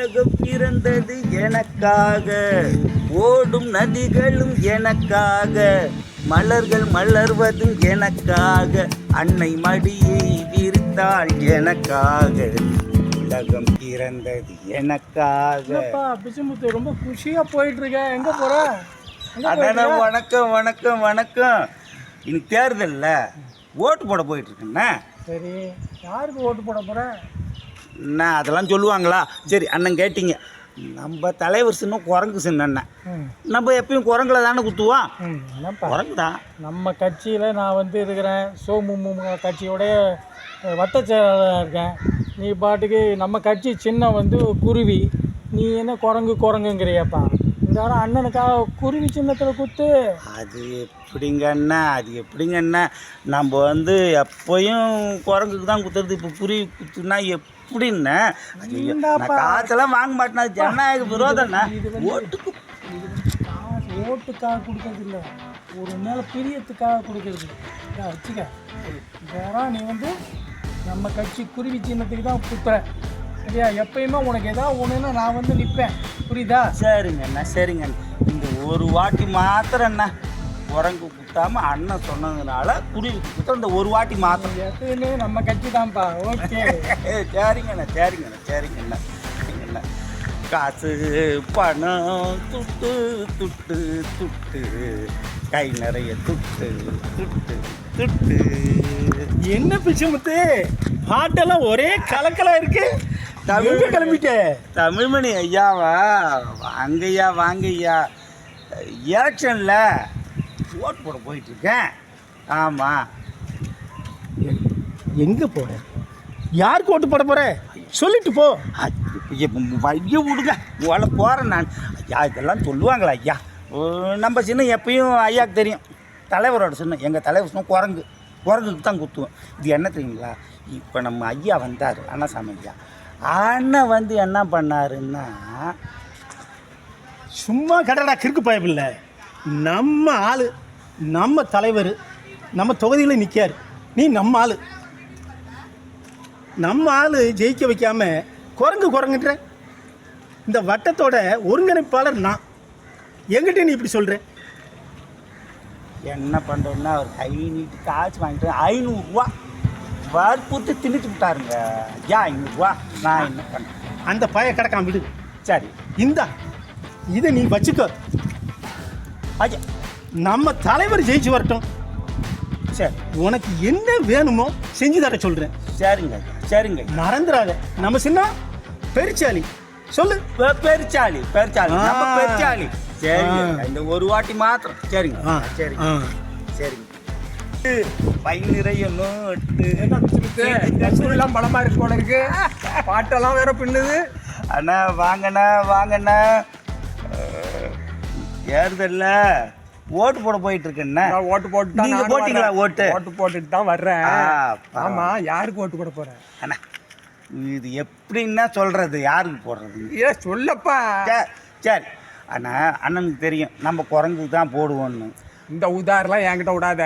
உலகம் பிறந்தது எனக்காக, ஓடும் நதிகளும் எனக்காக, மலர்கள் மலர்வதும் எனக்காக, அன்னை மடியை விரித்தாள் எனக்காக, உலகம் பிறந்தது எனக்காக. பிசுமுத்து ரொம்ப குஷியா போயிட்டு இருக்க, எங்க போற? அண்ணா வணக்கம் வணக்கம் வணக்கம். இன்னைக்கு தேர்தல்ல ஓட்டு போட போயிட்டு இருக்கேண்ணா. சரி, யாருக்கு ஓட்டு போட போற? அண்ணா அதெல்லாம் சொல்லுவாங்களா? சரி அண்ணன் கேட்டீங்க, நம்ம தலைவர் சின்னம் குரங்கு சின்ன. நம்ம எப்பயும் குரங்குல தானே குத்துவோம். குரங்கு தான் நம்ம கட்சியில் நான் இருக்கிறேன். கட்சியோடைய வட்ட செயலாளராக இருக்கேன். நீ பாட்டுக்கு நம்ம கட்சி சின்னம் குருவி, நீ என்ன குரங்குங்கிறியாப்பா? இந்த வாரம் அண்ணனுக்காக குருவி சின்னத்தில் குத்து. அது எப்படிங்கண்ணா, அது எப்படிங்கண்ணா? நம்ம எப்பயும் குரங்குக்கு தான் குத்துறது, இப்போ குருவி குத்துனா எப்படின்னா? காசெல்லாம் வாங்க மாட்டேனா, ஜனநாயக விரோதம்னா. ஓட்டுக்கு ஓட்டுக்காக கொடுக்கறது இல்லை, ஒரு மேலே பிரியத்துக்காக கொடுக்கறது. வச்சுக்க, வேற நீ நம்ம கட்சி குருவி சின்னத்துக்கு தான் குத்துற சரியா? எப்பயுமே உனக்கு ஏதாவது ஒன்றுன்னா நான் நிற்பேன், புரியுதா? சரிங்கண்ணா சரிங்கண்ணா. இந்த ஒரு வாட்டி மாத்திரண்ணா குரங்கு குத்தாமல் அண்ணன் சொன்னதுனால குருவி குத்த இந்த ஒரு வாட்டி மாத்திரம். எப்பயுமே நம்ம கட்சி தான்ப்பா. ஓகே சரிங்கண்ணா சரிங்கண்ணா சரிங்கண்ணா சரிங்கண்ணா. காசு பணம் துட்டு துட்டு துட்டு, கை நிறைய துட்டு துட்டு துட்டு. என்ன பிச்சமுத்து, பாட்டெல்லாம் ஒரே கலக்கலாக இருக்கு. தமிழ் கிளம்பிட்டேன். தமிழ்மணி ஐயாவா? வாங்கய்யா வாங்கய்யா. எலெக்ஷனில் ஓட்டு போட போயிட்டுருக்கேன். ஆமாம். எங்கே போகிறேன்? யாருக்கு ஓட்டு போட போகிறேன் சொல்லிட்டு போ. ஐயோ விடுங்க, உங்களை போகிறேன் நான். ஐயா இதெல்லாம் சொல்லுவாங்களா ஐயா? நம்ம சின்ன எப்பயும் ஐயாவுக்கு தெரியும், தலைவரோட சின்னம். எங்கள் தலைவர் சின்னம் குரங்குக்கு தான் குத்துவோம். இது என்ன தெரியுங்களா? இப்போ நம்ம ஐயா வந்தார், அண்ணாசாமி ஐயா. அண்ணன் என்ன பண்ணாருன்னா, சும்மா கடடா கிறுக்கு பயப்பில்லை, நம்ம ஆள், நம்ம தலைவர், நம்ம தொகுதியில் நிற்கார், நீ நம்ம ஆள், நம்ம ஆள் ஜெயிக்க வைக்காம குரங்குன்ற இந்த வட்டத்தோட ஒருங்கிணைப்பாளர் நான். எங்கிட்ட நீ இப்படி சொல்கிற? என்ன பண்ணுறோன்னா, அவர் கை நீட்டு காய்ச்சி வாங்கிட்டு 500 ரூபா வற்புறுத்தி திணிச்சு விட்டாருங்க. ஐயா 500 ரூபா. நான் என்ன பண்ணேன்? அந்த பய கிடக்காம விடு. சரி இந்தா, இதை நீ வச்சுக்கோ. ஐயா நம்ம தலைவர் ஜெயிச்சு வரட்டும். சரி, உனக்கு என்ன வேணுமோ செஞ்சு தர சொல்கிறேன். சரிங்க சரிங்க. மறந்துடாத, நம்ம சின்ன பெருச்சாலி. சொல்லு. பெருச்சாலி பெருச்சாலி நம்ம பெருச்சாலி. சரிங்க, இந்த ஒரு வாட்டி மாத்திரம். சரிங்க சரிங்க சரிங்க. பை நிறைய நோட்டு. எல்லாம் பலமா இருக்கு போல இருக்கு, பாட்டெல்லாம் வேற பின்னுது. அண்ணா வாங்கண்ணா வாங்கண்ணா. தேர்தல்ல ஓட்டு போட போயிட்டு இருக்கேன்னா. ஓட்டு போட்டு நீங்க போட்டீங்களா? ஓட்டு போட்டுட்டு தான் வர்றேன். ஆமா, யாருக்கு ஓட்டு போட போறேன்? அண்ணா இது எப்படின்னா சொல்றது, யாருக்கு போடுறது? ஏ சொல்லப்பா. சரி அண்ணா, அண்ணனுக்கு தெரியும் நம்ம குரங்குக்கு தான் போடுவோன்னு. இந்த உதாரணம் என்கிட்ட விடாத.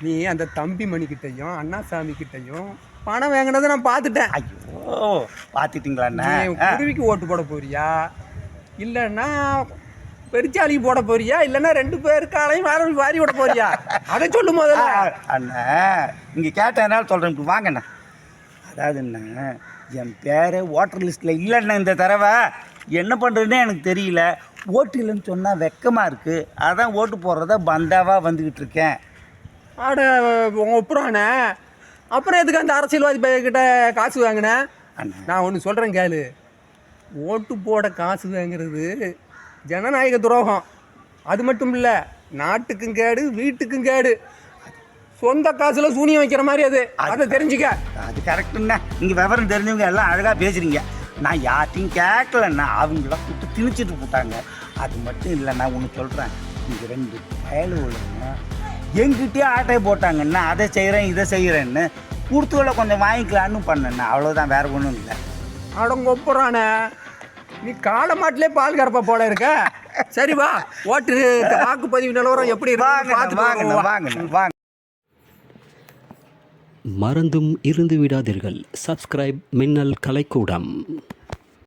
நீ அந்த தம்பி மணிக்கிட்டையும் அண்ணாசாமி கிட்டையும் பணம் வாங்கினதை நான் பார்த்துட்டேன். ஐயோ பார்த்துட்டீங்களாண்ணா? குருவிக்கு ஓட்டு போட போறியா, இல்லைன்னா பெருச்சாலிக்கு போட போறியா, இல்லைன்னா 2 பேருக்காலையும் வாரி விட போறியா? அதை சொல்லும் போது அண்ணா இங்கே கேட்டதுனால சொல்கிறேன். இப்படி வாங்கண்ணா. அதாவதுண்ணா, என் பேர் ஓட்டர் லிஸ்ட்டில் இல்லைண்ணா இந்த தடவை. என்ன பண்ணுறதுன்னே எனக்கு தெரியல. ஓட்டு இல்லைன்னு சொன்னால் வெக்கமாக இருக்குது. அதான் ஓட்டு போடுறத பந்தாவாக வந்துக்கிட்டு இருக்கேன். ஆட ஒப்புறானே, அப்புறம் எதுக்கு அந்த அரசியல்வாதி கிட்ட காசு வாங்கினேன்? நான் ஒன்று சொல்கிறேன் கேளு. ஓட்டு போட காசு வாங்குறது ஜனநாயக துரோகம். அது மட்டும் இல்லை, நாட்டுக்கும் கேடு, வீட்டுக்கும் கேடு. சொந்த காசுல சூனியம் வைக்கிற மாதிரி அதை தெரிஞ்சுக்க. அது கரெக்டுண்ணா. நீங்கள் விவரம் தெரிஞ்சவங்க எல்லாம் அழகாக பேசுகிறீங்க. நான் யார்ட்டையும் கேட்கலண்ணா, அவங்களாம் கூட்டு திணிச்சிட்டு போட்டாங்க. அது மட்டும் இல்லைண்ணா, ஒன்று சொல்கிறேன். இங்கே 2 பயலுங்க எங்கிட்டே ஆட்டையை போட்டாங்கண்ணா. அதை செய்கிறேன் இதை செய்கிறேன்னு கொடுத்துகளை கொஞ்சம் வாங்கிக்கலான்னு பண்ணேண்ணா. அவ்வளோதான், வேறு ஒன்றும் இல்லை. அடங்க ஒப்புறானே, நீ காலமாட்டிலே பால் கறப்ப போல இருக்க. சரி வா, ஓட்டு வாக்குப்பதிவு நிலவரம் எப்படி இருக்கு வாங்க. மறந்தும் இருந்து விடாதீர்கள். சப்ஸ்கிரைப் மின்னல் கலைக்கூடம்.